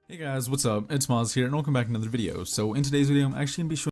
Hey guys, what's up? It's Moz here and welcome back to another video. So in today's video, I'm actually going to be showing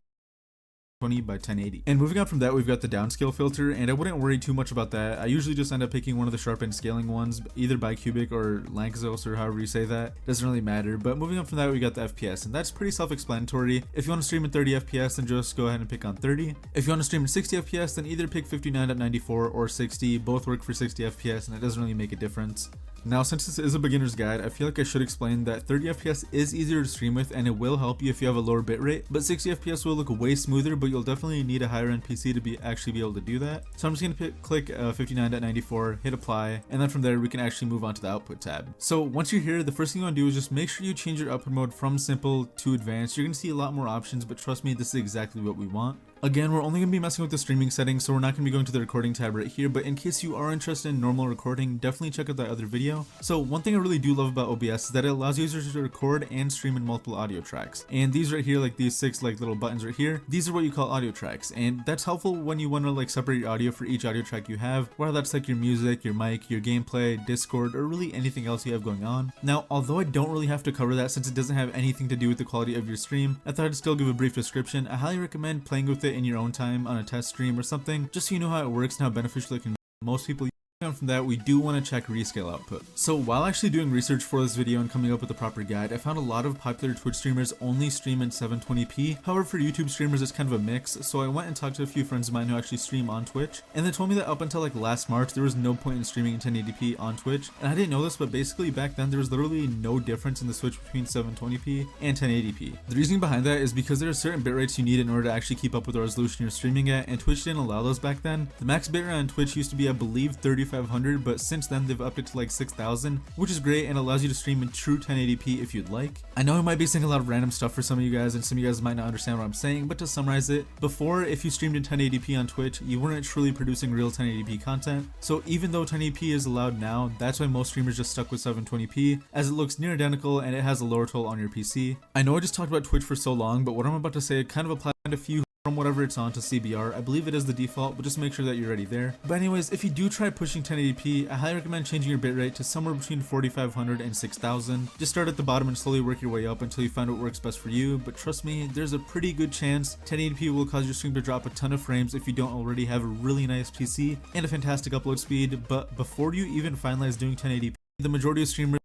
20 by 1080. And moving on from that, we've got the downscale filter, and I wouldn't worry too much about that. I usually just end up picking one of the sharpened scaling ones, either bicubic or Lanczos or however you say that. Doesn't really matter. But moving on from that, we got the FPS, and that's pretty self-explanatory. If you want to stream at 30 FPS, then just go ahead and pick on 30. If you want to stream at 60 FPS, then either pick 59.94 or 60. Both work for 60 FPS, and it doesn't really make a difference. Now, since this is a beginner's guide, I feel like I should explain that 30 FPS is easier to stream with and it will help you if you have a lower bitrate, but 60 FPS will look way smoother, but you'll definitely need a higher end PC to actually be able to do that. So I'm just going to click 59.94, hit apply, and then from there we can actually move on to the output tab. So once you're here, the first thing you want to do is just make sure you change your output mode from simple to advanced. You're going to see a lot more options, but trust me, this is exactly what we want. Again, we're only going to be messing with the streaming settings, so we're not going to be going to the recording tab right here, but in case you are interested in normal recording, definitely check out that other video. So one thing I really do love about OBS is that it allows users to record and stream in multiple audio tracks. And these right here, like these 6 little buttons right here, these are what you call audio tracks, and that's helpful when you want to separate your audio for each audio track you have, whether that's your music, your mic, your gameplay, Discord, or really anything else you have going on. Now, although I don't really have to cover that since it doesn't have anything to do with the quality of your stream, I thought I'd still give a brief description. I highly recommend playing with it in your own time on a test stream or something, just so you know how it works and how beneficial it can be. Most people. From that, we do want to check rescale output. So while actually doing research for this video and coming up with a proper guide, I found a lot of popular Twitch streamers only stream in 720p. However, for YouTube streamers, it's kind of a mix. So I went and talked to a few friends of mine who actually stream on Twitch, and they told me that up until last March, there was no point in streaming in 1080p on Twitch. And I didn't know this, but basically back then there was literally no difference in the switch between 720p and 1080p. The reasoning behind that is because there are certain bit rates you need in order to actually keep up with the resolution you're streaming at, and Twitch didn't allow those back then. The max bitrate on Twitch used to be, I believe, 3500, but since then they've upped it to 6000, which is great and allows you to stream in true 1080p if you'd like. I know I might be saying a lot of random stuff for some of you guys, and some of you guys might not understand what I'm saying, but to summarize it, before, if you streamed in 1080p on Twitch, you weren't truly producing real 1080p content. So even though 1080p is allowed now, that's why most streamers just stuck with 720p, as it looks near identical and it has a lower toll on your PC. I know I just talked about Twitch for so long, but what I'm about to say kind of applies to a few from whatever it's on to CBR. I believe it is the default, but just make sure that you're ready there. But anyways, if you do try pushing 1080p, I highly recommend changing your bitrate to somewhere between 4500 and 6000. Just start at the bottom and slowly work your way up until you find what works best for you, but trust me, there's a pretty good chance 1080p will cause your stream to drop a ton of frames if you don't already have a really nice PC and a fantastic upload speed. But before you even finalize doing 1080p, the majority of streamers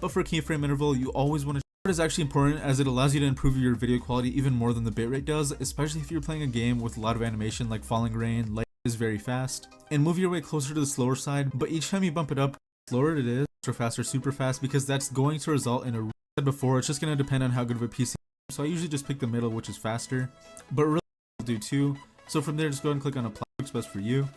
but for a keyframe interval, you always want to is actually important as it allows you to improve your video quality even more than the bitrate does, especially if you're playing a game with a lot of animation like falling rain, light is very fast, and move your way closer to the slower side, but each time you bump it up, the slower it is, or fast or super fast, because that's going to result in a said before, it's just going to depend on how good of a PC, so I usually just pick the middle, which is faster, but really will do too. So from there, just go ahead and click on apply, what's best for you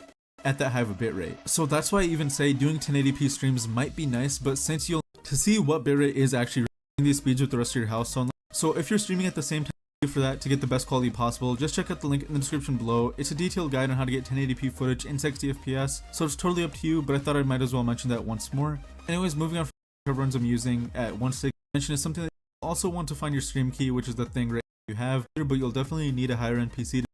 at that high of a bitrate. So that's why I even say doing 1080p streams might be nice, but since you'll to see what bitrate is actually these speeds with the rest of your house. So if you're streaming at the same time for that to get the best quality possible, just check out the link in the description below. It's a detailed guide on how to get 1080p footage in 60 FPS, so it's totally up to you, but I thought I might as well mention that once more. Anyways, moving on from the runs I'm using at 1.6, mention is something that you also want to find your stream key, which is the thing right you have, but you'll definitely need a higher end PC